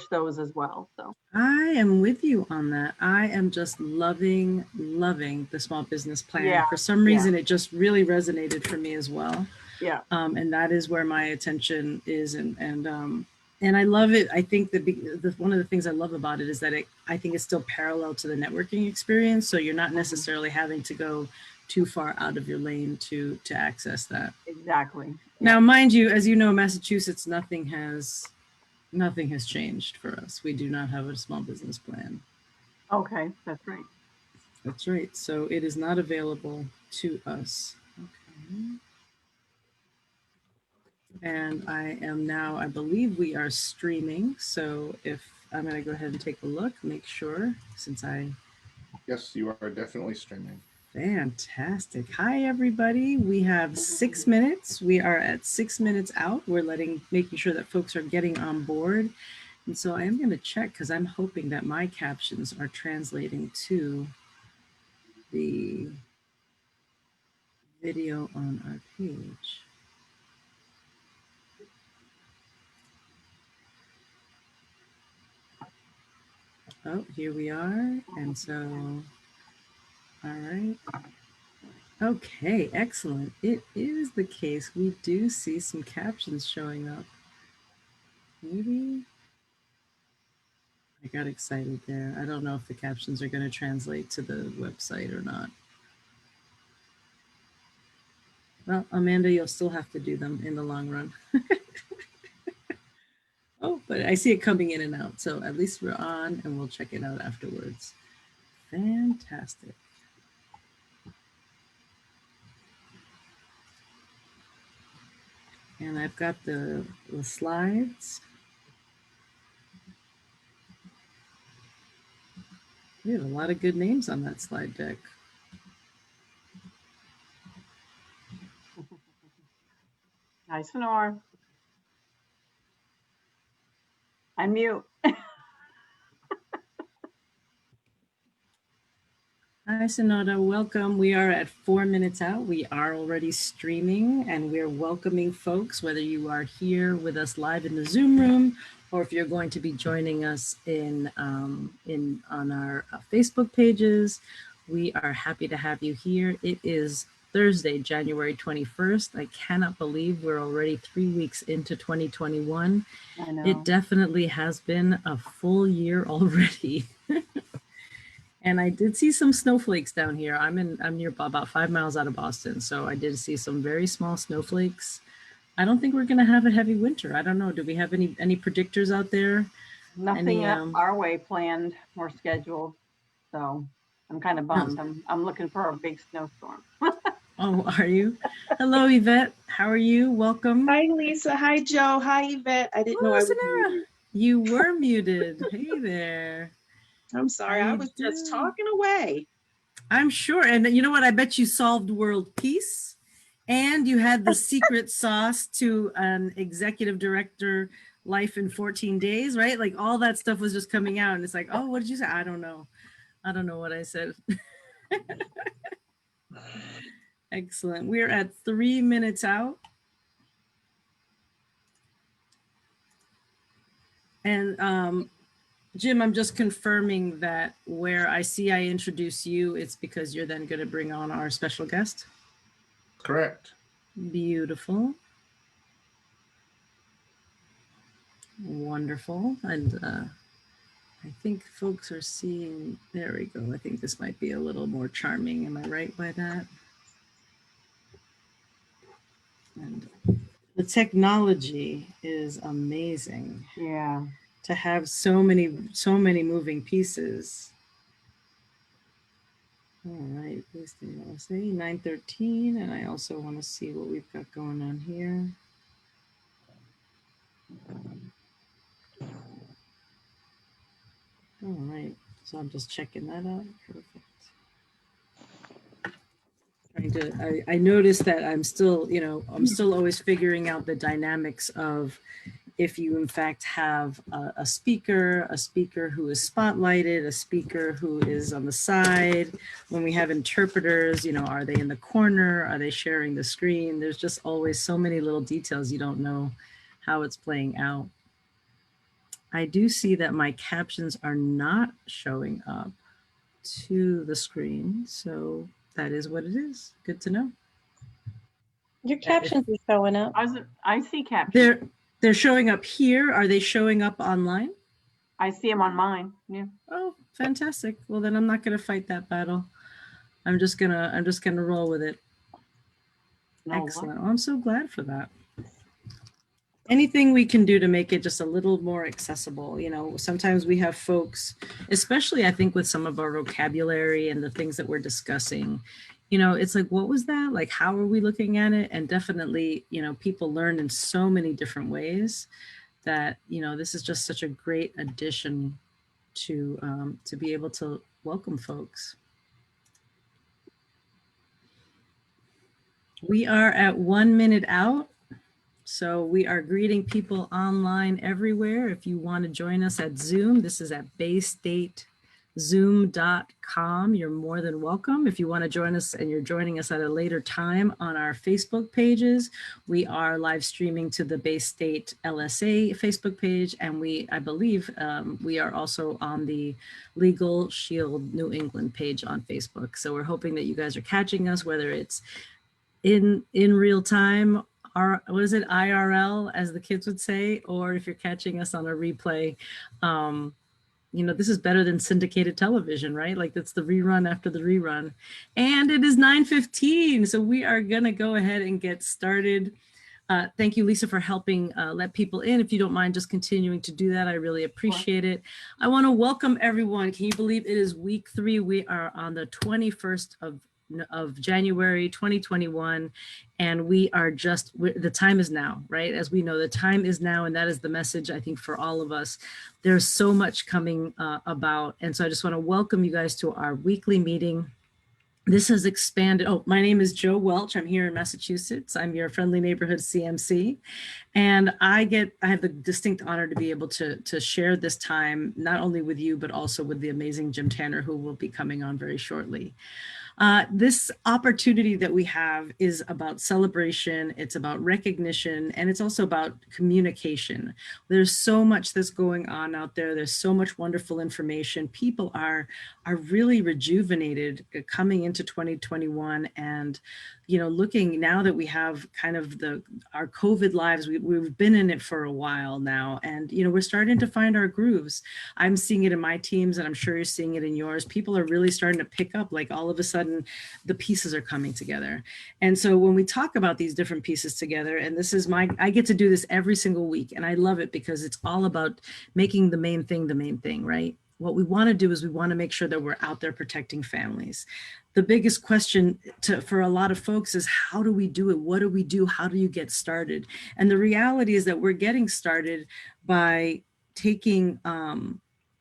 those as well. So I am with you on that. I am just loving the small business plan. yeah, For some reason, it just really resonated for me as well. yeah. And that is where my attention is, and I love it. I think that one of the things I love about it is that I think it's still parallel to the networking experience. So you're not necessarily having to go too far out of your lane to access that. Exactly. Now, mind you, as you know, Massachusetts, nothing has changed for us. We do not have a small business plan. Okay, that's right. That's right. So it is not available to us. Okay. And I am now, I believe we are streaming. So if I'm going to go ahead and take a look, make sure since Yes, you are definitely streaming. Fantastic. Hi, everybody. We have 6 minutes. We are at 6 minutes out. We're making sure that folks are getting on board. And so I am going to check because I'm hoping that my captions are translating to the video on our page. Oh, here we are. And so, all right. Okay, excellent. It is the case. We do see some captions showing up. Maybe I got excited there. I don't know if the captions are going to translate to the website or not. Well, Amanda, you'll still have to do them in the long run. Oh, but I see it coming in and out. So at least we're on and we'll check it out afterwards. Fantastic. And I've got the slides. We have a lot of good names on that slide deck. Hi, Sonora. Unmute. Hi, Sonoda. Welcome. We are at 4 minutes out. We are already streaming and we're welcoming folks, whether you are here with us live in the Zoom room or if you're going to be joining us on our Facebook pages. We are happy to have you here. It is Thursday, January 21st. I cannot believe we're already 3 weeks into 2021. I know. It definitely has been a full year already. And I did see some snowflakes down here. I'm near about 5 miles out of Boston, so I did see some very small snowflakes. I don't think we're going to have a heavy winter. I don't know. Do we have any predictors out there? Nothing our way planned or scheduled, so I'm kind of bummed. I'm looking for a big snowstorm. Oh, are you? Hello, Yvette. How are you? Welcome. Hi, Lisa. Hi, Joe. Hi, Yvette. I didn't know I was muted. You were muted. Hey there. I'm sorry. I was just talking away. I'm sure. And you know what? I bet you solved world peace and you had the secret sauce to an executive director life in 14 days, right? Like all that stuff was just coming out and it's like, oh, what did you say? I don't know. I don't know what I said. Excellent. We're at 3 minutes out. And Jim, I'm just confirming that where I see I introduce you, it's because you're then going to bring on our special guest? Correct. Beautiful. Wonderful. And I think folks are seeing, there we go. I think this might be a little more charming. Am I right by that? And the technology is amazing. Yeah. To have so many moving pieces. All right, please do want to say 9:13, and I also want to see what we've got going on here. All right, so I'm just checking that out. Perfect. I noticed that I'm still always figuring out the dynamics of if you in fact have a speaker who is spotlighted, a speaker who is on the side. When we have interpreters, are they in the corner? Are they sharing the screen? There's just always so many little details you don't know how it's playing out. I do see that my captions are not showing up to the screen. So that is what it is. Good to know. Your captions are showing up. I see captions. They're showing up here. Are they showing up online? I see them on mine. Yeah. Oh, fantastic. Well, then I'm not going to fight that battle. I'm just gonna roll with it. No, excellent. Oh, I'm so glad for that. Anything we can do to make it just a little more accessible. You know, sometimes we have folks, especially I think with some of our vocabulary and the things that we're discussing, you know, it's like, what was that? Like, how are we looking at it? And definitely, you know, people learn in so many different ways that, you know, this is just such a great addition to be able to welcome folks. We are at 1 minute out. So we are greeting people online everywhere. If you want to join us at Zoom, this is at baystatezoom.com. You're more than welcome. If you want to join us and you're joining us at a later time on our Facebook pages, we are live streaming to the Bay State LSA Facebook page. And I believe we are also on the Legal Shield New England page on Facebook. So we're hoping that you guys are catching us, whether it's in real time, what is it, IRL, as the kids would say, or if you're catching us on a replay. You know, this is better than syndicated television, right? Like, that's the rerun after the rerun. And it is 9:15, so we are gonna go ahead and get started. Thank you, Lisa, for helping let people in. If you don't mind just continuing to do that, I really appreciate it. I want to welcome everyone. Can you believe it is week 3? We are on the 21st of January 2021, and we are the time is now, right? As we know, the time is now, and that is the message, I think, for all of us. There's so much coming about, and so I just want to welcome you guys to our weekly meeting. This has expanded. Oh, my name is Jo Welch. I'm here in Massachusetts. I'm your friendly neighborhood CMC. And I have the distinct honor to be able to share this time, not only with you, but also with the amazing Jim Tanner, who will be coming on very shortly. This opportunity that we have is about celebration, it's about recognition, and it's also about communication. There's so much that's going on out there. There's so much wonderful information. People are really rejuvenated coming into 2021, and you know, looking now that we have kind of our COVID lives, we've been in it for a while now, and you know, we're starting to find our grooves. I'm seeing it in my teams, and I'm sure you're seeing it in yours. People are really starting to pick up, like all of a sudden the pieces are coming together. And so when we talk about these different pieces together, and this is I get to do this every single week, and I love it because it's all about making the main thing, right? What we want to do is we want to make sure that we're out there protecting families. The biggest question for a lot of folks is, how do we do it? What do we do? How do you get started? And the reality is that we're getting started by taking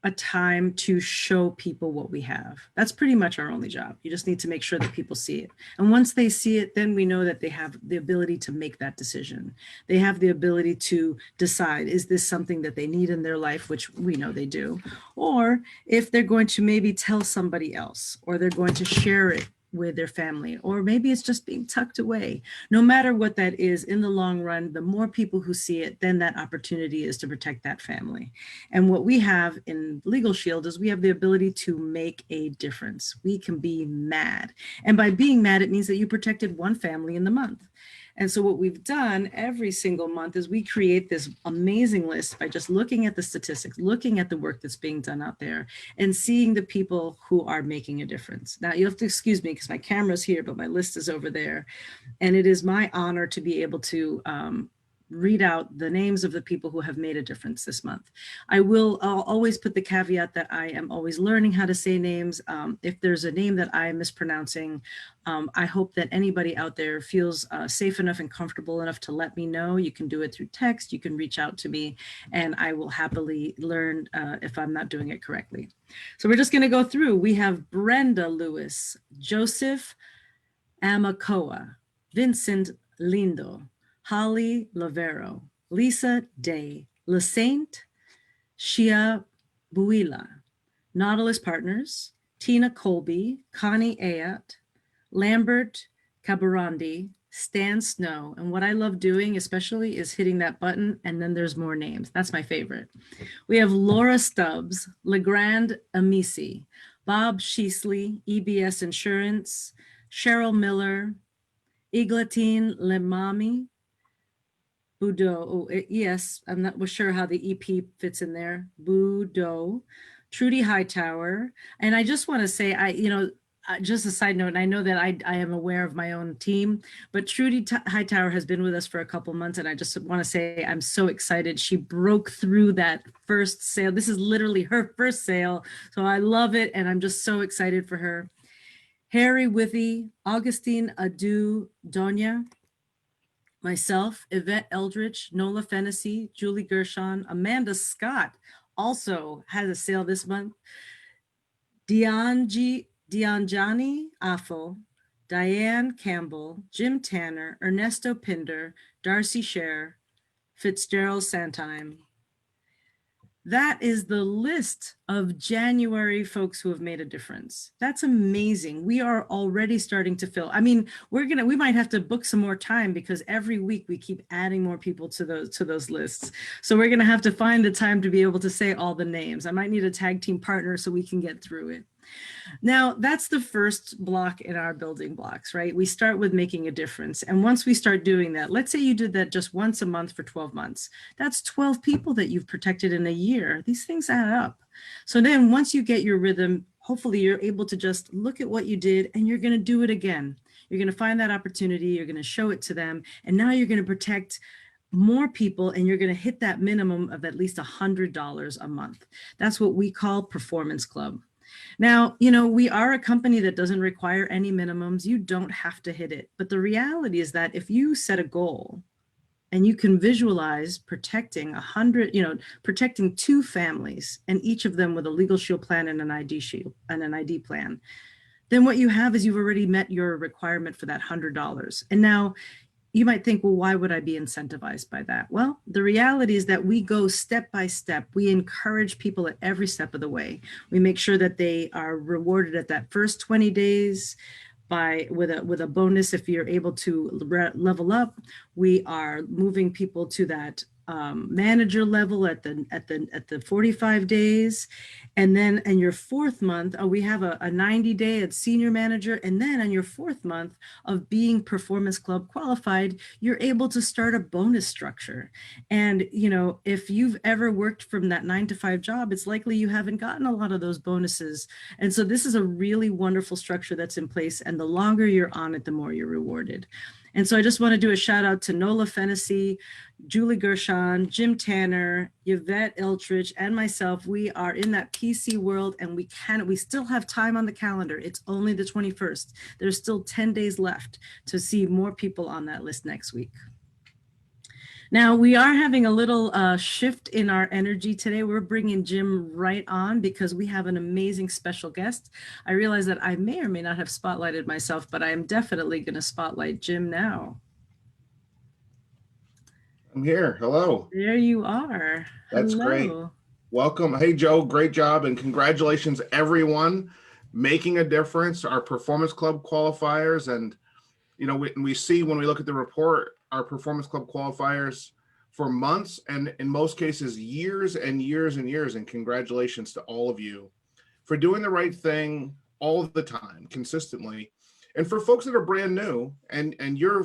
a time to show people what we have. That's pretty much our only job. You just need to make sure that people see it. And once they see it, then we know that they have the ability to make that decision. They have the ability to decide, is this something that they need in their life, which we know they do, or if they're going to maybe tell somebody else, or they're going to share it with their family, or maybe it's just being tucked away. No matter what that is, in the long run, the more people who see it, then that opportunity is to protect that family. And what we have in Legal Shield is we have the ability to make a difference. We can be mad. And by being mad, it means that you protected one family in the month. And so what we've done every single month is we create this amazing list by just looking at the statistics, looking at the work that's being done out there, and seeing the people who are making a difference. Now, you have to excuse me because my camera's here, but my list is over there. And it is my honor to be able to read out the names of the people who have made a difference this month. I'll always put the caveat that I am always learning how to say names. If there's a name that I am mispronouncing, I hope that anybody out there feels safe enough and comfortable enough to let me know. You can do it through text, you can reach out to me, and I will happily learn if I'm not doing it correctly. So we're just gonna go through. We have Brenda Lewis, Joseph Amakoa, Vincent Lindo, Holly Lavero, Lisa Day, LaSaint, Shia Buila, Nautilus Partners, Tina Colby, Connie Ayat, Lambert Cabarandi, Stan Snow. And what I love doing especially is hitting that button and then there's more names. That's my favorite. We have Laura Stubbs, Legrand Amisi, Bob Sheasley, EBS Insurance, Cheryl Miller, Eglatine Lemami, Budo. Oh, yes, I'm not sure how the EP fits in there. Budo, Trudy Hightower. And I just want to say, just a side note, and I know that I am aware of my own team, but Trudy Hightower has been with us for a couple months, and I just want to say I'm so excited. She broke through that first sale. This is literally her first sale, so I love it, and I'm just so excited for her. Harry Withy, Augustine Adu Donia, myself, Yvette Eldridge, Nola Fennessy, Julie Gershon, Amanda Scott also has a sale this month. Dianjani Affo, Diane Campbell, Jim Tanner, Ernesto Pinder, Darcy Scher, Fitzgerald Santime. That is the list of January folks who have made a difference. That's amazing. We are already starting to fill. I mean, we might have to book some more time because every week we keep adding more people to those lists. So we're gonna have to find the time to be able to say all the names. I might need a tag team partner so we can get through it. Now, that's the first block in our building blocks, right? We start with making a difference. And once we start doing that, let's say you did that just once a month for 12 months. That's 12 people that you've protected in a year. These things add up. So then once you get your rhythm, hopefully you're able to just look at what you did and you're going to do it again. You're going to find that opportunity. You're going to show it to them. And now you're going to protect more people and you're going to hit that minimum of at least $100 a month. That's what we call Performance Club. Now, we are a company that doesn't require any minimums. You don't have to hit it. But the reality is that if you set a goal and you can visualize protecting protecting 2 families and each of them with a legal shield plan and an ID shield and an ID plan, then what you have is you've already met your requirement for that $100. And now you might think, well, why would I be incentivized by that? Well, the reality is that we go step by step. We encourage people at every step of the way. We make sure that they are rewarded at that first 20 days with a bonus if you're able to level up. We are moving people to that manager level at the 45 days. And then in your 4th month, we have a 90-day at senior manager. And then on your 4th month of being Performance Club qualified, you're able to start a bonus structure. And, if you've ever worked from that 9-to-5 job, it's likely you haven't gotten a lot of those bonuses. And so this is a really wonderful structure that's in place. And the longer you're on it, the more you're rewarded. And so I just want to do a shout out to Nola Fennessy, Julie Gershon, Jim Tanner, Yvette Eldridge, and myself. We are in that PC world and we still have time on the calendar. It's only the 21st. There's still 10 days left to see more people on that list next week. Now, we are having a little shift in our energy today. We're bringing Jim right on because we have an amazing special guest. I realize that I may or may not have spotlighted myself, but I am definitely going to spotlight Jim now. I'm here. Hello. There you are. That's Hello. great. Welcome. Hey, Joe, great job. And congratulations, everyone making a difference, our Performance Club qualifiers. And, we see when we look at the report, our Performance Club qualifiers for months and in most cases, years and years and years. And congratulations to all of you for doing the right thing all the time, consistently. And for folks that are brand new and you're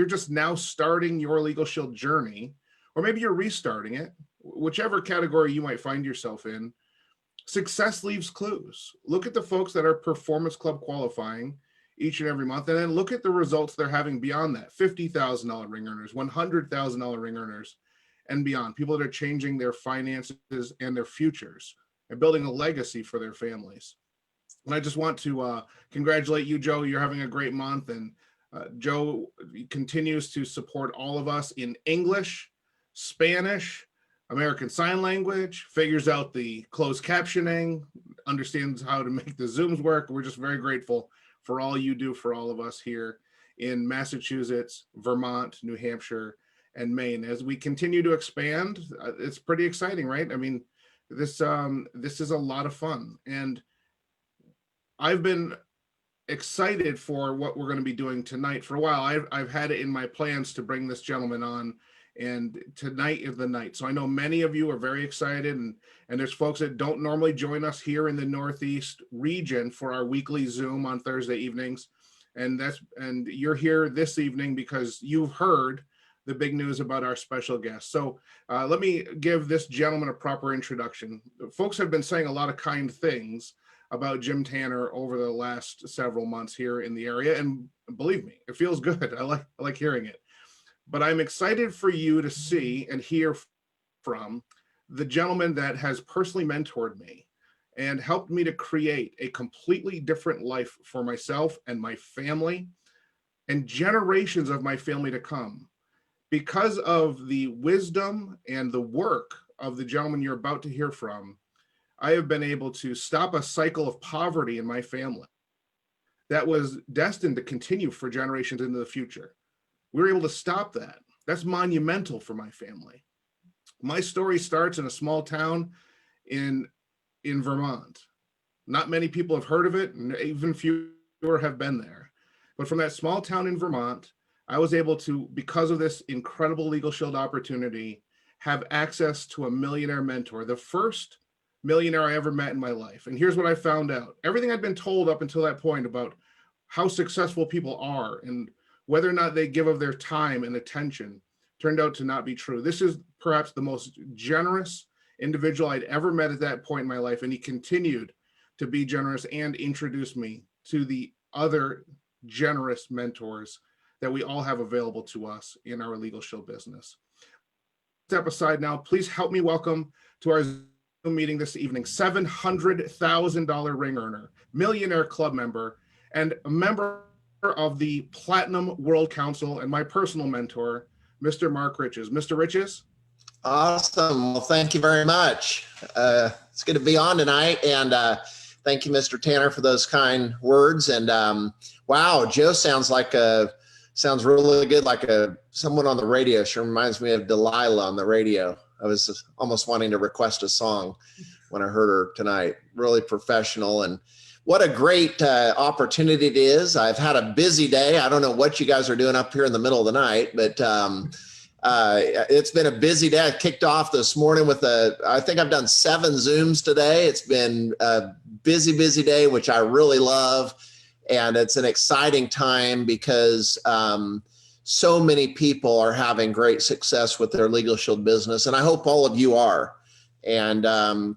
just now starting your Legal Shield journey, or maybe you're restarting it, whichever category you might find yourself in, success leaves clues. Look at the folks that are Performance Club qualifying each and every month, and then look at the results they're having beyond that. $50,000 ring earners, $100,000 ring earners, and beyond. People that are changing their finances and their futures and building a legacy for their families. And I just want to congratulate you, Joe. You're having a great month. And Joe continues to support all of us in English, Spanish, American Sign Language, figures out the closed captioning, understands how to make the Zooms work. We're just very grateful for all you do for all of us here in Massachusetts, Vermont, New Hampshire, and Maine. As we continue to expand, it's pretty exciting, right? I mean, this is a lot of fun. And I've been excited for what we're going to be doing tonight. For a while, I've had it in my plans to bring this gentleman on, and tonight is the night. So I know many of you are very excited, and there's folks that don't normally join us here in the Northeast region for our weekly Zoom on Thursday evenings. And you're here this evening because you've heard the big news about our special guest. So let me give this gentleman a proper introduction. Folks have been saying a lot of kind things about Jim Tanner over the last several months here in the area. And believe me, it feels good. I like hearing it. But I'm excited for you to see and hear from the gentleman that has personally mentored me and helped me to create a completely different life for myself and my family and generations of my family to come. Because of the wisdom and the work of the gentleman you're about to hear from, I have been able to stop a cycle of poverty in my family that was destined to continue for generations into the future. We were able to stop that. That's monumental for my family. My story starts in a small town in Vermont. Not many people have heard of it, and even fewer have been there. But from that small town in Vermont, I was able to, because of this incredible Legal Shield opportunity, have access to a millionaire mentor, the first millionaire I ever met in my life. And here's what I found out. Everything I'd been told up until that point about how successful people are and whether or not they give of their time and attention turned out to not be true. This is perhaps the most generous individual I'd ever met at that point in my life. And he continued to be generous and introduce me to the other generous mentors that we all have available to us in our Legal Shield business. Step aside now, please help me welcome to our Zoom meeting this evening, $700,000 ring earner, millionaire club member, and a member of the Platinum World Council and my personal mentor, Mr. Mark Riches. Mr. Riches? Awesome. Well, thank you very much. It's good to be on tonight. And thank you, Mr. Tanner, for those kind words. And wow, Joe sounds really good, like someone on the radio. Sure reminds me of Delilah on the radio. I was almost wanting to request a song when I heard her tonight. Really professional, and what a great opportunity it is. I've had a busy day. I don't know what you guys are doing up here in the middle of the night, but it's been a busy day. I kicked off this morning with I think I've done 7 Zooms today. It's been a busy day, which I really love. And it's an exciting time because so many people are having great success with their Legal Shield business. And I hope all of you are. And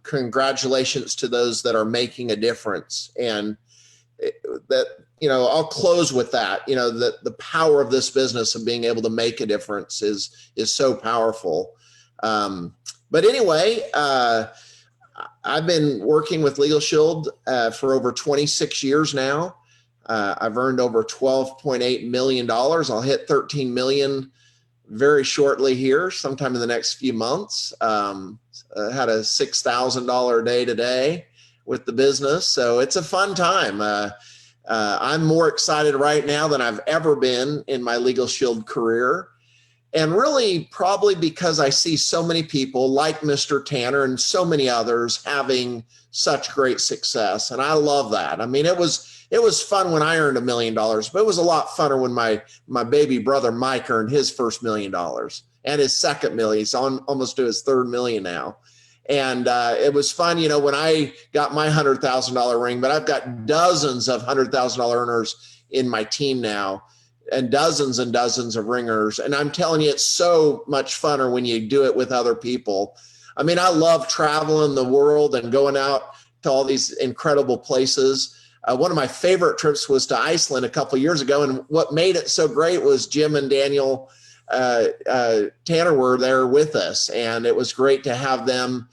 congratulations to those that are making a difference. And I'll close with that. The power of this business of being able to make a difference is so powerful. But anyway, I've been working with Legal Shield for over 26 years now. I've earned over $12.8 million. I'll hit 13 million very shortly here, sometime in the next few months. Had a $6,000 a day today with the business. So it's a fun time. I'm more excited right now than I've ever been in my Legal Shield career. And really probably because I see so many people like Mr. Tanner and so many others having such great success. And I love that. I mean, it was fun when I earned $1 million, but it was a lot funner when my baby brother Mike earned his first $1 million and his second million. He's almost to his third million now. And it was fun, when I got my $100,000 ring, but I've got dozens of $100,000 earners in my team now and dozens of ringers. And I'm telling you, it's so much funner when you do it with other people. I mean, I love traveling the world and going out to all these incredible places. One of my favorite trips was to Iceland a couple of years ago. And what made it so great was Jim and Daniel Tanner were there with us. And it was great to have them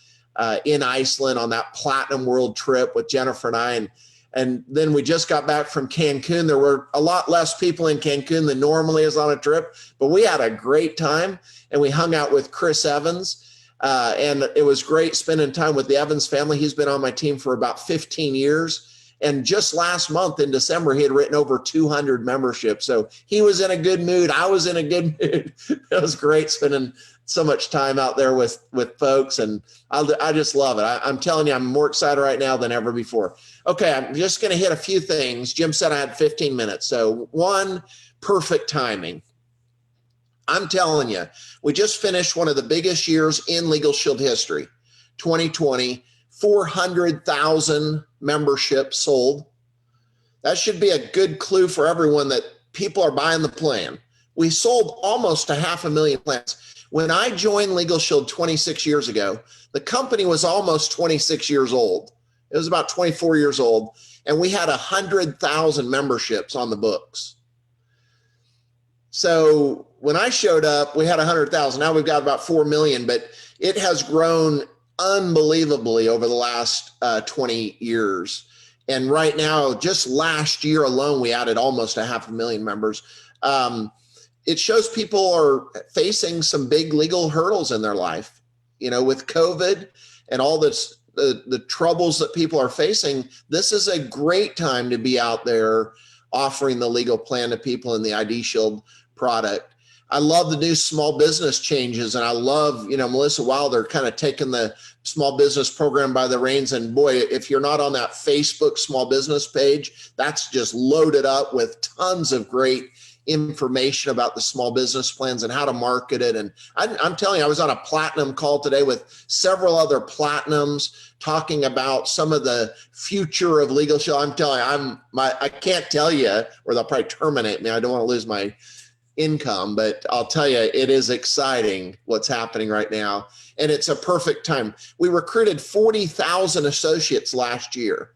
in Iceland on that Platinum World trip with Jennifer and I. And then we just got back from Cancun. There were a lot less people in Cancun than normally is on a trip, but we had a great time. And we hung out with Chris Evans. And it was great spending time with the Evans family. He's been on my team for about 15 years. And just last month in December, he had written over 200 memberships. So he was in a good mood. I was in a good mood. It was great spending so much time out there with folks. And I just love it. I'm telling you, I'm more excited right now than ever before. Okay, I'm just going to hit a few things. Jim said I had 15 minutes. So one, perfect timing. I'm telling you, we just finished one of the biggest years in Legal Shield history, 2020, 400,000 memberships sold. That should be a good clue for everyone that people are buying the plan. We sold almost 500,000 plans. When I joined Legal Shield 26 years ago, the company was almost 26 years old. It was about 24 years old, and we had 100,000 memberships on the books. So when I showed up, we had 100,000. Now we've got about 4 million, but it has grown unbelievably over the last 20 years. And right now, just last year alone, we added almost 500,000 members. It shows people are facing some big legal hurdles in their life. You know, with COVID and all this, the troubles that people are facing, this is a great time to be out there offering the legal plan to people in the ID Shield product. I love the new small business changes, and I love, you know, Melissa Wilder kind of taking the small business program by the reins. And boy, if you're not on that Facebook small business page, that's just loaded up with tons of great information about the small business plans and how to market it. And I'm telling you, I was on a platinum call today with several other platinums talking about some of the future of Legal Shield. I'm telling you, I can't tell you, or they'll probably terminate me. I don't want to lose my income, but I'll tell you, it is exciting what's happening right now. And it's a perfect time. We recruited 40,000 associates last year.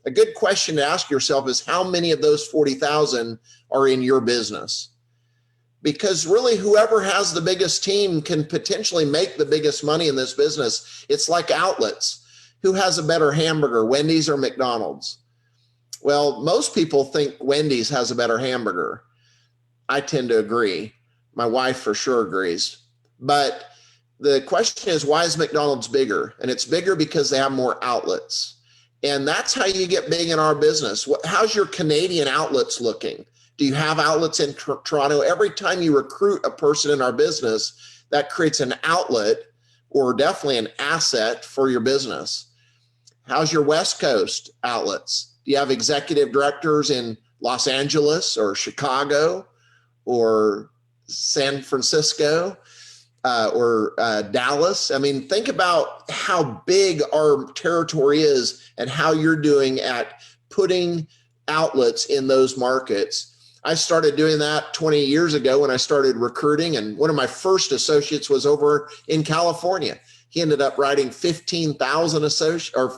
A good question to ask yourself is how many of those 40,000 are in your business? Because really, whoever has the biggest team can potentially make the biggest money in this business. It's like outlets. Who has a better hamburger, Wendy's or McDonald's? Well, most people think Wendy's has a better hamburger. I tend to agree. My wife for sure agrees. But the question is, why is McDonald's bigger? And it's bigger because they have more outlets. And that's how you get big in our business. How's your Canadian outlets looking? Do you have outlets in Toronto? Every time you recruit a person in our business, that creates an outlet or definitely an asset for your business. How's your West Coast outlets? Do you have executive directors in Los Angeles or Chicago or San Francisco or Dallas? I mean, think about how big our territory is and how you're doing at putting outlets in those markets. I started doing that 20 years ago when I started recruiting, and one of my first associates was over in California. He ended up writing 15,000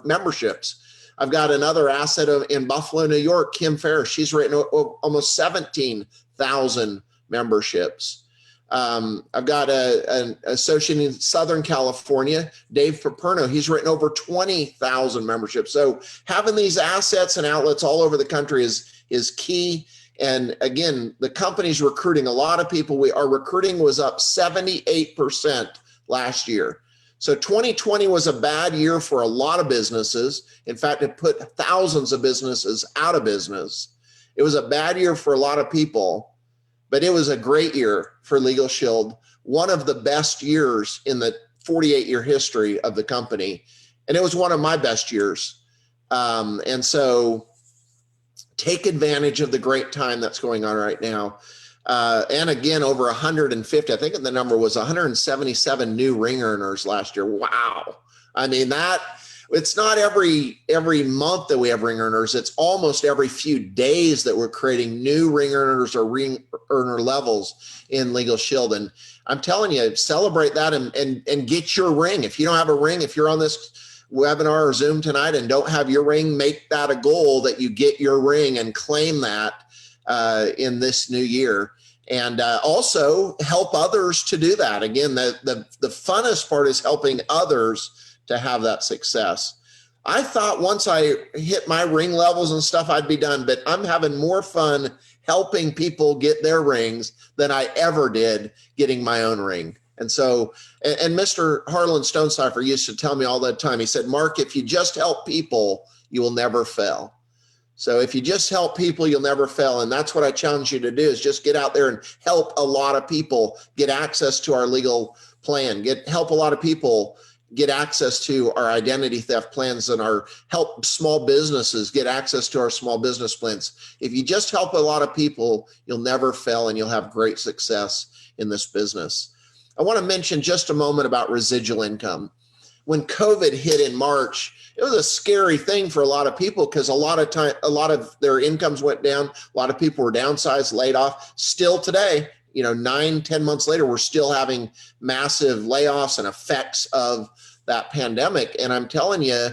memberships. I've got another asset in Buffalo, New York, Kim Ferris. She's written almost 17,000 memberships. I've got an associate in Southern California, Dave Paperno. He's written over 20,000 memberships. So having these assets and outlets all over the country is key. And again, the company's recruiting a lot of people. Our recruiting was up 78% last year. So 2020 was a bad year for a lot of businesses. In fact, it put thousands of businesses out of business. It was a bad year for a lot of people, but it was a great year for Legal Shield, one of the best years in the 48-year history of the company. And it was one of my best years. And so take advantage of the great time that's going on right now. And again, over 150, I think the number was 177 new ring earners last year. Wow. I mean, it's not every month that we have ring earners. It's almost every few days that we're creating new ring earners or ring earner levels in Legal Shield. And I'm telling you, celebrate that and get your ring. If you don't have a ring, if you're on this webinar or Zoom tonight and don't have your ring, make that a goal that you get your ring and claim that in this new year. And also help others to do that. Again, the funnest part is helping others to have that success. I thought once I hit my ring levels and stuff, I'd be done, but I'm having more fun helping people get their rings than I ever did getting my own ring. And so, and Mr. Harlan Stonecipher used to tell me all the time, he said, Mark, if you just help people, you will never fail. So if you just help people, you'll never fail. And that's what I challenge you to do, is just get out there and help a lot of people get access to our legal plan, help a lot of people get access to our identity theft plans and our help small businesses get access to our small business plans. If you just help a lot of people, you'll never fail and you'll have great success in this business. I want to mention just a moment about residual income. When COVID hit in March, it was a scary thing for a lot of people because a lot of their incomes went down. A lot of people were downsized, laid off. Still today, 9-10 months later, we're still having massive layoffs and effects of that pandemic. And I'm telling you,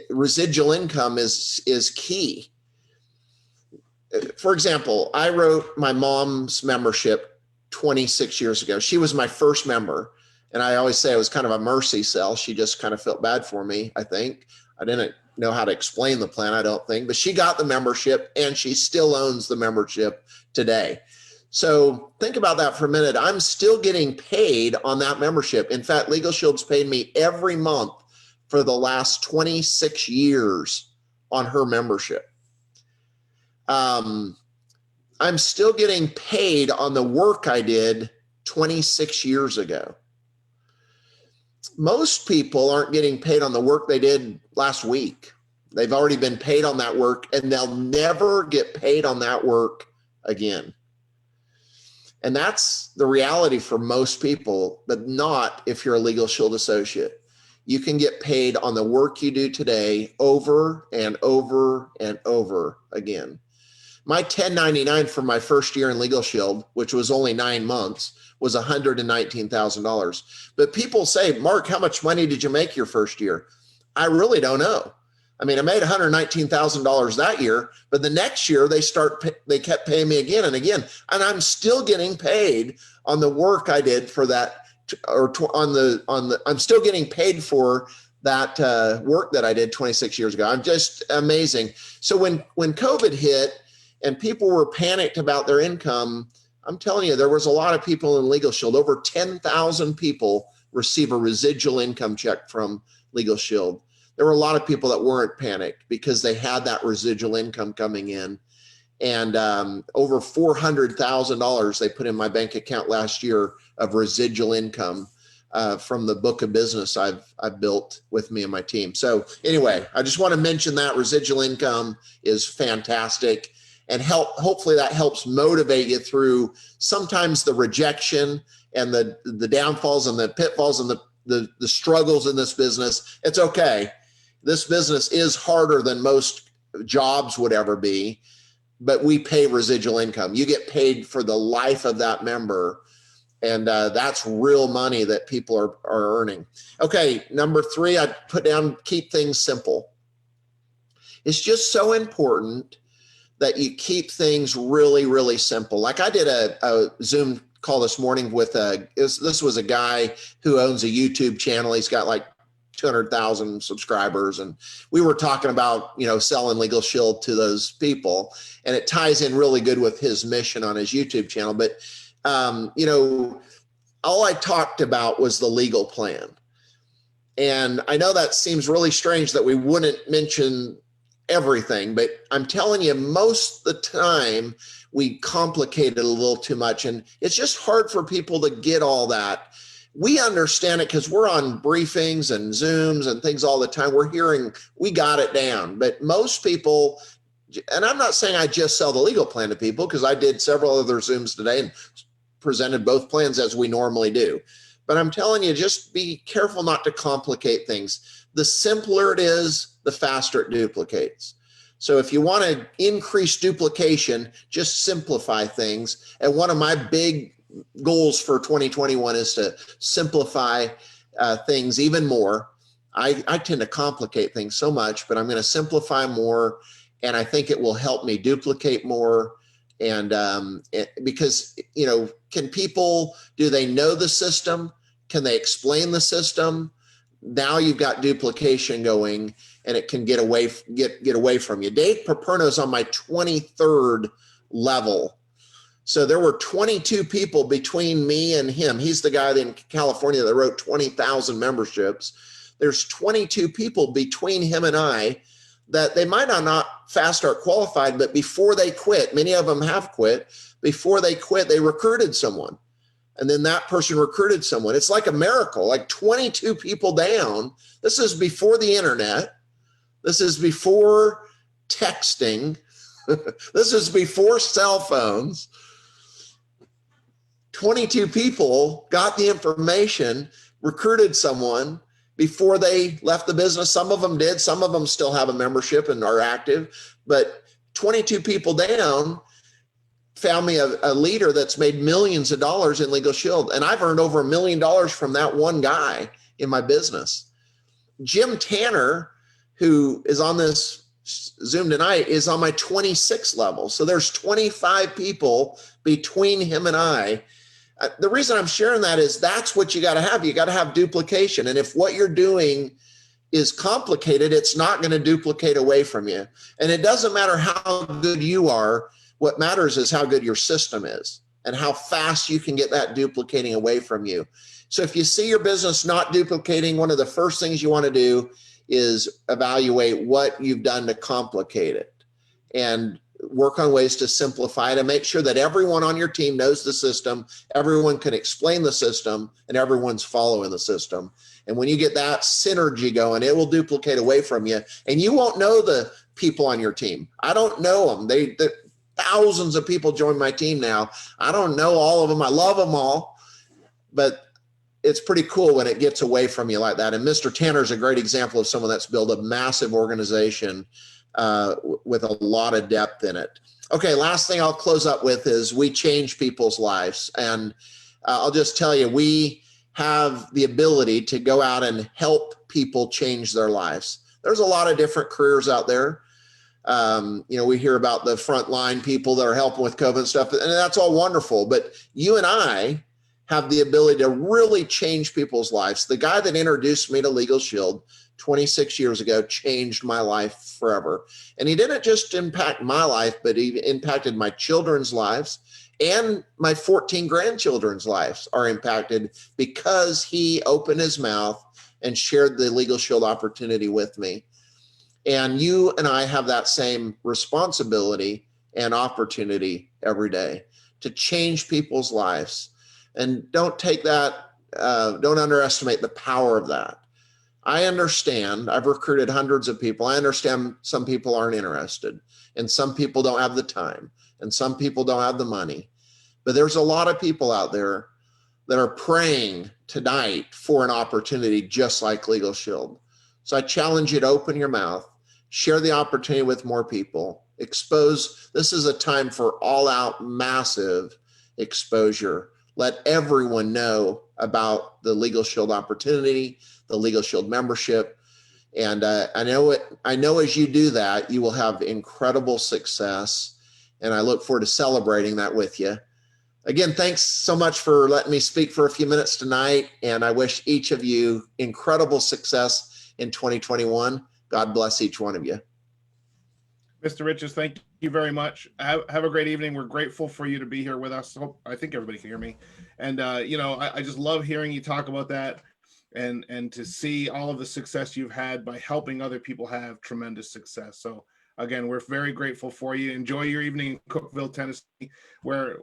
residual income is key. For example, I wrote my mom's membership 26 years ago. She was my first member. And I always say it was kind of a mercy sell. She just kind of felt bad for me, I think. I didn't know how to explain the plan, I don't think. But she got the membership and she still owns the membership today. So think about that for a minute. I'm still getting paid on that membership. In fact, Legal Shield's paid me every month for the last 26 years on her membership. I'm still getting paid on the work I did 26 years ago. Most people aren't getting paid on the work they did last week. They've already been paid on that work and they'll never get paid on that work again. And that's the reality for most people, but not if you're a Legal Shield associate. You can get paid on the work you do today over and over and over again. My 1099 for my first year in Legal Shield, which was only 9 months, was $119,000. But people say, Mark, how much money did you make your first year? I really don't know. I mean, I made $119,000 that year, but the next year they kept paying me again and again, and I'm still getting paid on the work I did for that, I'm still getting paid for that work that I did 26 years ago. I'm just amazing. So when COVID hit and people were panicked about their income, I'm telling you, there was a lot of people in Legal Shield. Over 10,000 people receive a residual income check from Legal Shield. There were a lot of people that weren't panicked because they had that residual income coming in. And over $400,000 they put in my bank account last year of residual income from the book of business I've built with me and my team. So anyway, I just want to mention that residual income is fantastic, and hopefully that helps motivate you through sometimes the rejection and the downfalls and the pitfalls and the struggles in this business. It's okay. This business is harder than most jobs would ever be, but we pay residual income. You get paid for the life of that member, and that's real money that people are earning. Okay, number 3, I put down, keep things simple. It's just so important that you keep things really, really simple. Like I did a Zoom call this morning with this was a guy who owns a YouTube channel. He's got like 200,000 subscribers. And we were talking about, selling Legal Shield to those people. And it ties in really good with his mission on his YouTube channel. But, all I talked about was the legal plan. And I know that seems really strange that we wouldn't mention everything, but I'm telling you, most of the time we complicate it a little too much. And it's just hard for people to get all that. We understand it because we're on briefings and Zooms and things all the time. We're hearing, we got it down. But most people, and I'm not saying I just sell the legal plan to people, because I did several other Zooms today and presented both plans as we normally do. But I'm telling you, just be careful not to complicate things. The simpler it is, the faster it duplicates. So if you want to increase duplication, just simplify things. And one of my big goals for 2021 is to simplify things even more. I tend to complicate things so much, but I'm going to simplify more, and I think it will help me duplicate more. And because, can people, do they know the system? Can they explain the system? Now you've got duplication going, and it can get away from you. Dave Paperno is on my 23rd level. So there were 22 people between me and him. He's the guy in California that wrote 20,000 memberships. There's 22 people between him and I that they might not fast start qualified, but before they quit, many of them have quit. Before they quit, they recruited someone. And then that person recruited someone. It's like a miracle, like 22 people down. This is before the internet. This is before texting. This is before cell phones. 22 people got the information, recruited someone before they left the business. Some of them did. Some of them still have a membership and are active. But 22 people down found me a leader that's made millions of dollars in Legal Shield. And I've earned over $1 million from that one guy in my business. Jim Tanner, who is on this Zoom tonight, is on my 26 level. So there's 25 people between him and I. The reason I'm sharing that is that's what you got to have. You got to have duplication. And if what you're doing is complicated, it's not going to duplicate away from you. And it doesn't matter how good you are. What matters is how good your system is and how fast you can get that duplicating away from you. So if you see your business not duplicating, one of the first things you want to do is evaluate what you've done to complicate it and work on ways to simplify it and make sure that everyone on your team knows the system, everyone can explain the system, and everyone's following the system. And when you get that synergy going, it will duplicate away from you. And you won't know the people on your team. I don't know them. They thousands of people join my team now. I don't know all of them. I love them all, but it's pretty cool when it gets away from you like that. And Mr. Tanner is a great example of someone that's built a massive organization with a lot of depth in it. Okay, last thing I'll close up with is we change people's lives. And I'll just tell you, we have the ability to go out and help people change their lives. There's a lot of different careers out there. We hear about the frontline people that are helping with COVID stuff, and that's all wonderful. But you and I have the ability to really change people's lives. The guy that introduced me to Legal Shield 26 years ago changed my life forever. And he didn't just impact my life, but he impacted my children's lives, and my 14 grandchildren's lives are impacted because he opened his mouth and shared the Legal Shield opportunity with me. And you and I have that same responsibility and opportunity every day to change people's lives. And don't take that, don't underestimate the power of that. I understand, I've recruited hundreds of people. I understand some people aren't interested, and some people don't have the time, and some people don't have the money. But there's a lot of people out there that are praying tonight for an opportunity just like Legal Shield. So I challenge you to open your mouth, share the opportunity with more people, expose. This is a time for all out massive exposure. Let everyone know about the Legal Shield opportunity, the Legal Shield membership. And I know as you do that, you will have incredible success. And I look forward to celebrating that with you. Again, thanks so much for letting me speak for a few minutes tonight. And I wish each of you incredible success in 2021. God bless each one of you. Mr. Riches, thank you very much. Have a great evening. We're grateful for you to be here with us. I think everybody can hear me. And, I just love hearing you talk about that and to see all of the success you've had by helping other people have tremendous success. So again, we're very grateful for you. Enjoy your evening in Cookeville, Tennessee, where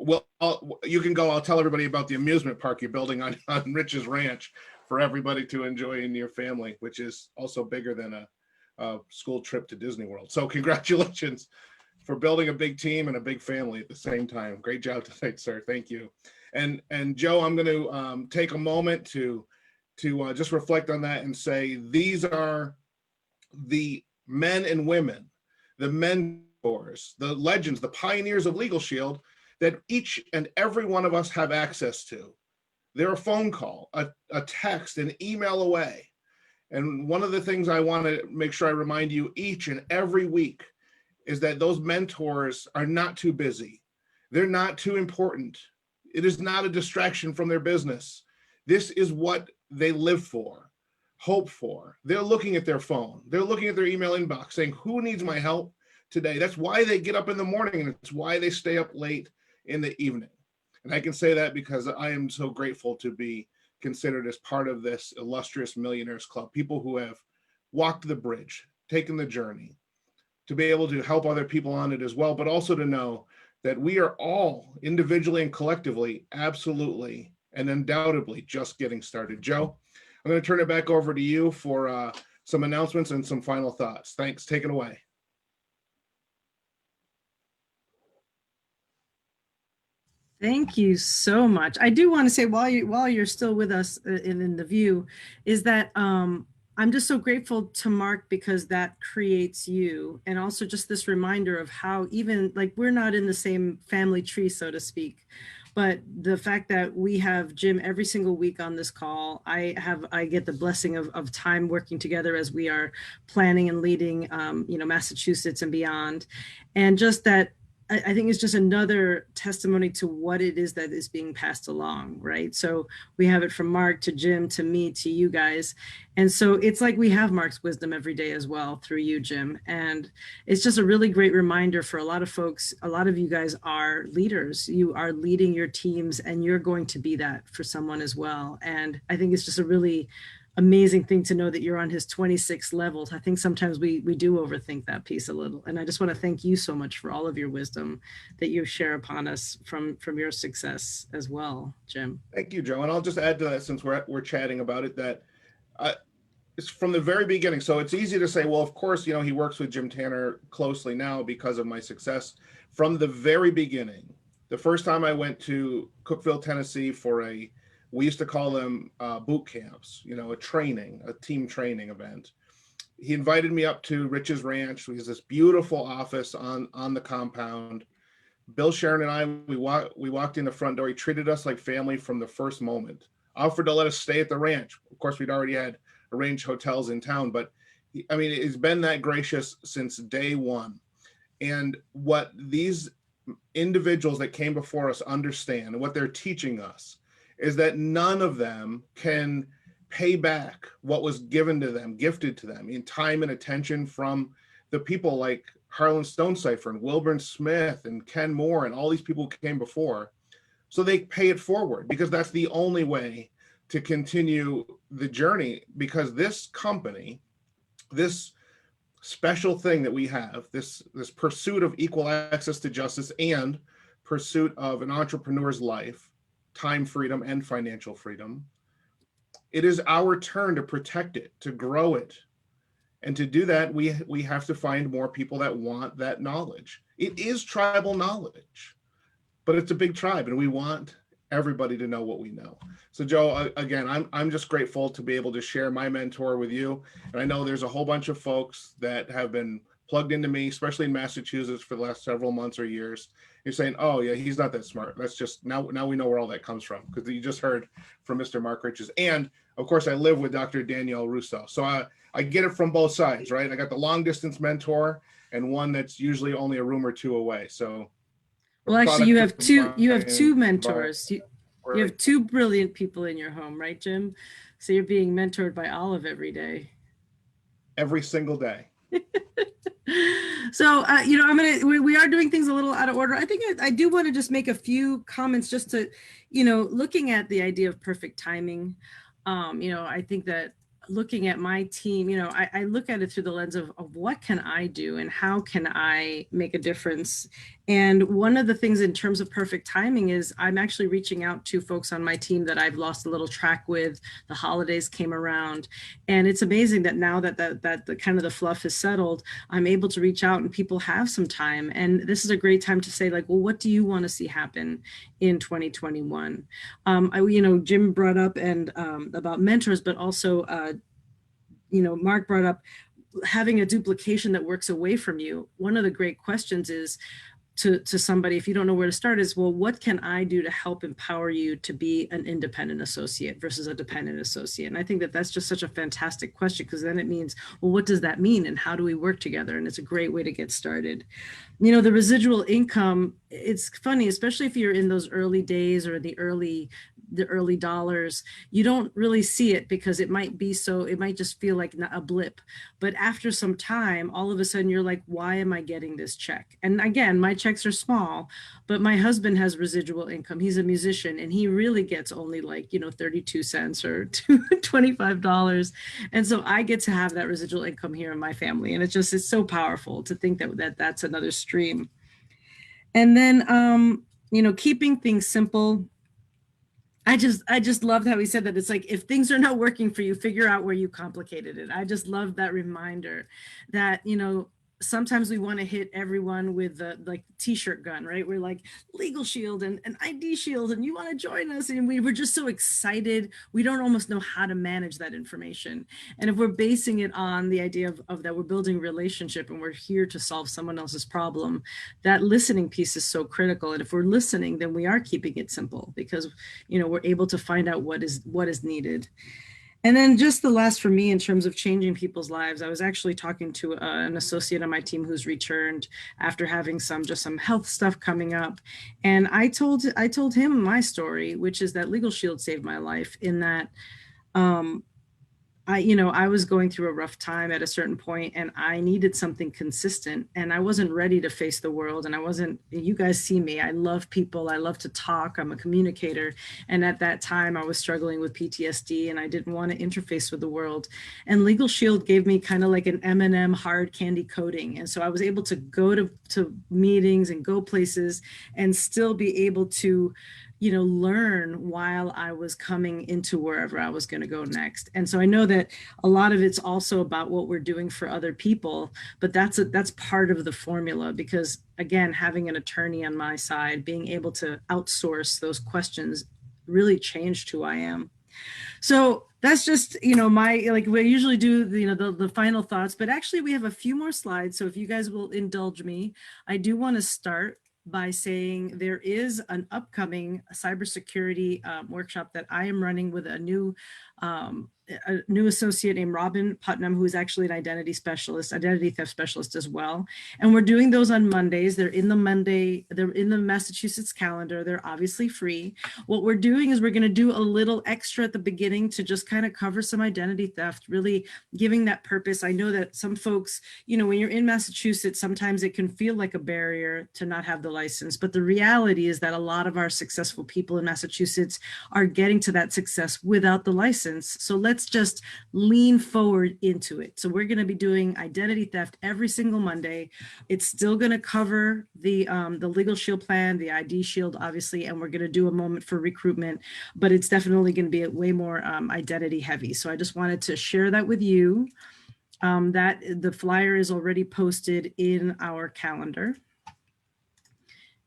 you can go. I'll tell everybody about the amusement park you're building on Rich's Ranch for everybody to enjoy in your family, which is also bigger than a school trip to Disney World. So congratulations for building a big team and a big family at the same time. Great job tonight, sir. Thank you. And Joe, I'm going to take a moment to just reflect on that and say, these are the men and women, the mentors, the legends, the pioneers of Legal Shield that each and every one of us have access to. They're a phone call, a text, an email away. And one of the things I want to make sure I remind you each and every week is that those mentors are not too busy. They're not too important. It is not a distraction from their business. This is what they live for, hope for. They're looking at their phone. They're looking at their email inbox saying, who needs my help today? That's why they get up in the morning, and it's why they stay up late in the evening. And I can say that because I am so grateful to be considered as part of this illustrious Millionaires Club, people who have walked the bridge, taken the journey, to be able to help other people on it as well, but also to know that we are all individually and collectively absolutely and undoubtedly just getting started. Joe, I'm going to turn it back over to you for some announcements and some final thoughts. Thanks. Take it away. Thank you so much. I do want to say while you're still with us in the view, is that I'm just so grateful to Mark, because that creates you, and also just this reminder of how, even like, we're not in the same family tree, so to speak, but the fact that we have Jim every single week on this call, I get the blessing of time working together as we are planning and leading, Massachusetts and beyond, and just that. I think it's just another testimony to what it is that is being passed along, right? So we have it from Mark to Jim to me to you guys. And so it's like we have Mark's wisdom every day as well through you, Jim. And it's just a really great reminder for a lot of folks. A lot of you guys are leaders. You are leading your teams, and you're going to be that for someone as well. And I think it's just a really amazing thing to know that you're on his 26 levels. I think sometimes we do overthink that piece a little. And I just want to thank you so much for all of your wisdom that you share upon us from your success as well, Jim. Thank you, Joe. And I'll just add to that, since we're chatting about it, that it's from the very beginning. So it's easy to say, well, of course, he works with Jim Tanner closely now because of my success. From the very beginning, the first time I went to Cookeville, Tennessee for we used to call them boot camps, a team training event. He invited me up to Rich's Ranch, which is this beautiful office on the compound. Bill Sharon and I, we walked in the front door. He treated us like family from the first moment. Offered to let us stay at the ranch. Of course, we'd already had arranged hotels in town, but he's been that gracious since day one. And what these individuals that came before us understand, and what they're teaching us, is that none of them can pay back what was given to them, gifted to them in time and attention from the people like Harlan Stonecipher and Wilburn Smith and Ken Moore and all these people who came before. So they pay it forward, because that's the only way to continue the journey, because this company, this special thing that we have, this pursuit of equal access to justice and pursuit of an entrepreneur's life, time freedom and financial freedom, it is our turn to protect it, to grow it. And to do that, we have to find more people that want that knowledge. It is tribal knowledge, but it's a big tribe, and we want everybody to know what we know. So Joe, again, I'm just grateful to be able to share my mentor with you. And I know there's a whole bunch of folks that have been plugged into me, especially in Massachusetts, for the last several months or years. You're saying, oh yeah, he's not that smart. That's just, now we know where all that comes from, because you just heard from Mr. Mark Riches. And of course, I live with Dr. Danielle Russo. So I get it from both sides, right? I got the long distance mentor and one that's usually only a room or two away. So, well, actually, you have two mentors. You have two brilliant people in your home, right, Jim? So you're being mentored by Olive every day. Every single day. So, we are doing things a little out of order. I think I do want to just make a few comments just to, looking at the idea of perfect timing. I think that looking at my team, I look at it through the lens of what can I do and how can I make a difference? And one of the things in terms of perfect timing is I'm actually reaching out to folks on my team that I've lost a little track with. The holidays came around, and it's amazing that now that the kind of the fluff is settled, I'm able to reach out and people have some time. And this is a great time to say, like, well, what do you want to see happen in 2021? Jim brought up about mentors, but also, Mark brought up having a duplication that works away from you. One of the great questions is to somebody, if you don't know where to start, is, well, what can I do to help empower you to be an independent associate versus a dependent associate? And I think that that's just such a fantastic question, because then it means, well, what does that mean and how do we work together? And it's a great way to get started. The residual income, it's funny, especially if you're in those early days or the early dollars, you don't really see it because it might just feel like a blip. But after some time, all of a sudden you're like, why am I getting this check? And again, my checks are small, but my husband has residual income. He's a musician and he really gets only 32 cents or $25. And so I get to have that residual income here in my family. And it's so powerful to think that that's another stream. And then, keeping things simple. I just loved how he said that. It's like, if things are not working for you, figure out where you complicated it. I just love that reminder that, you know, sometimes we want to hit everyone with the like t-shirt gun, right? We're like legal shield and ID shield, and you want to join us. And we were just so excited. We don't almost know how to manage that information. And if we're basing it on the idea of that we're building a relationship and we're here to solve someone else's problem, that listening piece is so critical. And if we're listening, then we are keeping it simple, because, you know, we're able to find out what is needed. And then just the last for me in terms of changing people's lives, I was actually talking to an associate on my team who's returned after having some health stuff coming up. And I told him my story, which is that Legal Shield saved my life, in that I was going through a rough time at a certain point, and I needed something consistent, and I wasn't ready to face the world. And you guys see me, I love people. I love to talk. I'm a communicator. And at that time I was struggling with PTSD, and I didn't want to interface with the world. And Legal Shield gave me kind of like an M&M hard candy coating. And so I was able to go to meetings and go places and still be able to, you know, learn while I was coming into wherever I was going to go next. And so I know that a lot of it's also about what we're doing for other people, but that's part of the formula, because again, having an attorney on my side, being able to outsource those questions really changed who I am. So that's just, you know, we usually do, the final thoughts, but actually we have a few more slides. So if you guys will indulge me, I do want to start by saying there is an upcoming cybersecurity workshop that I am running with a new associate named Robin Putnam, who is actually an identity theft specialist as well. And we're doing those on Mondays. They're in the Massachusetts calendar. They're obviously free. What we're doing is we're going to do a little extra at the beginning to just kind of cover some identity theft, really giving that purpose. I know that some folks, you know, when you're in Massachusetts, sometimes it can feel like a barrier to not have the license. But the reality is that a lot of our successful people in Massachusetts are getting to that success without the license. So let's just lean forward into it. So we're going to be doing identity theft every single Monday. It's still going to cover the Legal Shield plan, the ID Shield, obviously, and we're going to do a moment for recruitment, but it's definitely going to be way more identity heavy. So I just wanted to share that with you. That the flyer is already posted in our calendar.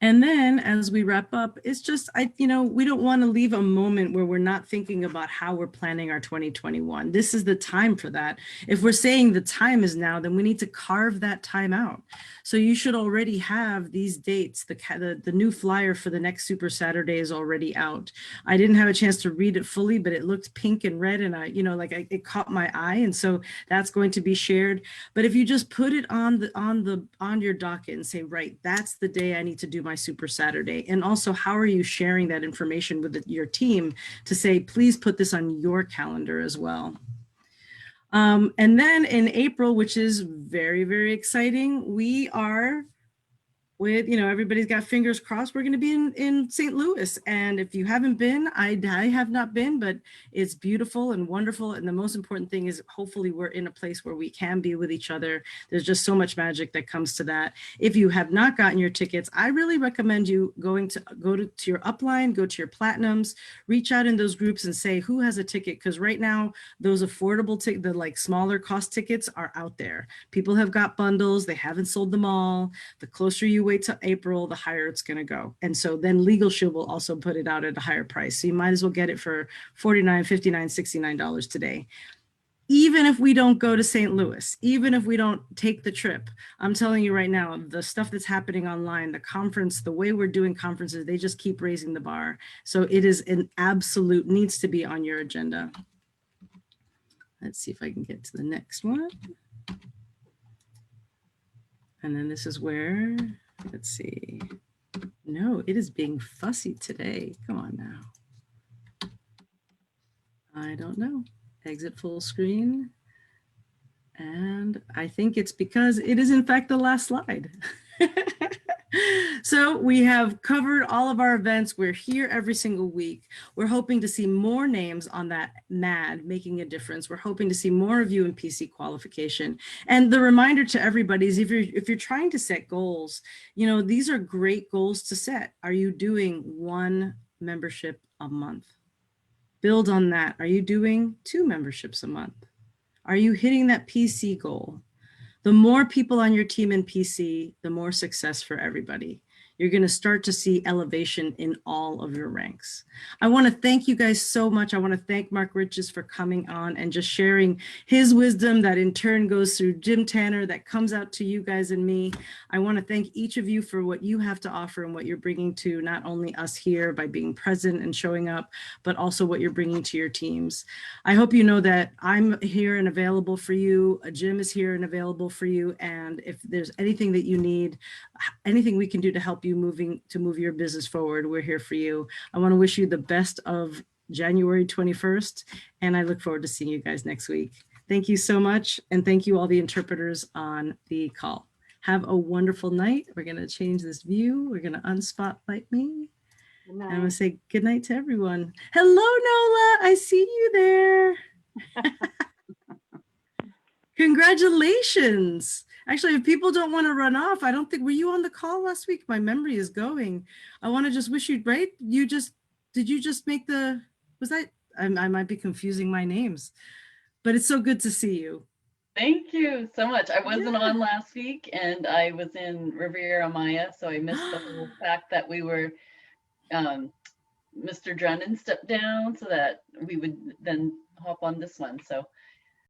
And then as we wrap up, it's just, we don't want to leave a moment where we're not thinking about how we're planning our 2021. This is the time for that. If we're saying the time is now, then we need to carve that time out. So you should already have these dates. The new flyer for the next Super Saturday is already out. I didn't have a chance to read it fully, but it looked pink and red, and it caught my eye. And so that's going to be shared. But if you just put it on your docket and say, right, that's the day I need to do my Super Saturday. And also, how are you sharing that information with your team to say, please put this on your calendar as well. And then in April, which is very, very exciting, we are with, everybody's got fingers crossed, we're going to be in St. Louis. And if you haven't been, I have not been, but it's beautiful and wonderful. And the most important thing is hopefully we're in a place where we can be with each other. There's just so much magic that comes to that. If you have not gotten your tickets, I really recommend you go to your upline, go to your platinums, reach out in those groups and say who has a ticket. Because right now, those affordable tickets, the like smaller cost tickets are out there. People have got bundles. They haven't sold them all. The closer you wait to April, the higher it's going to go. And so then Legal Shield will also put it out at a higher price. So you might as well get it for $49, $59, $69 today. Even if we don't go to St. Louis, even if we don't take the trip, I'm telling you right now, the stuff that's happening online, the conference, the way we're doing conferences, they just keep raising the bar. So it is an absolute, needs to be on your agenda. Let's see if I can get to the next one. And then this is where, let's see. No, it is being fussy today. Come on now. I don't know. Exit full screen. And I think it's because it is in fact the last slide. So we have covered all of our events. We're here every single week. We're hoping to see more names on that MAD making a difference. We're hoping to see more of you in PC qualification. And the reminder to everybody is if you're trying to set goals, these are great goals to set. Are you doing one membership a month? Build on that. Are you doing 2 memberships a month? Are you hitting that PC goal? The more people on your team in PC, the more success for everybody. You're going to start to see elevation in all of your ranks. I want to thank you guys so much. I want to thank Mark Riches for coming on and just sharing his wisdom that in turn goes through Jim Tanner, that comes out to you guys and me. I want to thank each of you for what you have to offer and what you're bringing to not only us here by being present and showing up, but also what you're bringing to your teams. I hope you know that I'm here and available for you. Jim is here and available for you. And if there's anything that you need, anything we can do to help you move your business forward, we're here for you. I want to wish you the best of January 21st, and I look forward to seeing you guys next week. Thank you so much, and thank you all the interpreters on the call. Have a wonderful night. We're going to change this view. We're going to unspotlight me. And I'm going to say good night to everyone. Hello, Nola. I see you there. Congratulations. Actually, if people don't want to run off, I don't think, were you on the call last week? My memory is going. I want to just wish you, right? Did you just make was that, I might be confusing my names, but it's so good to see you. Thank you so much. I wasn't on last week and I was in Riviera Maya, so I missed the whole fact that we were, Mr. Drennan stepped down so that we would then hop on this one. So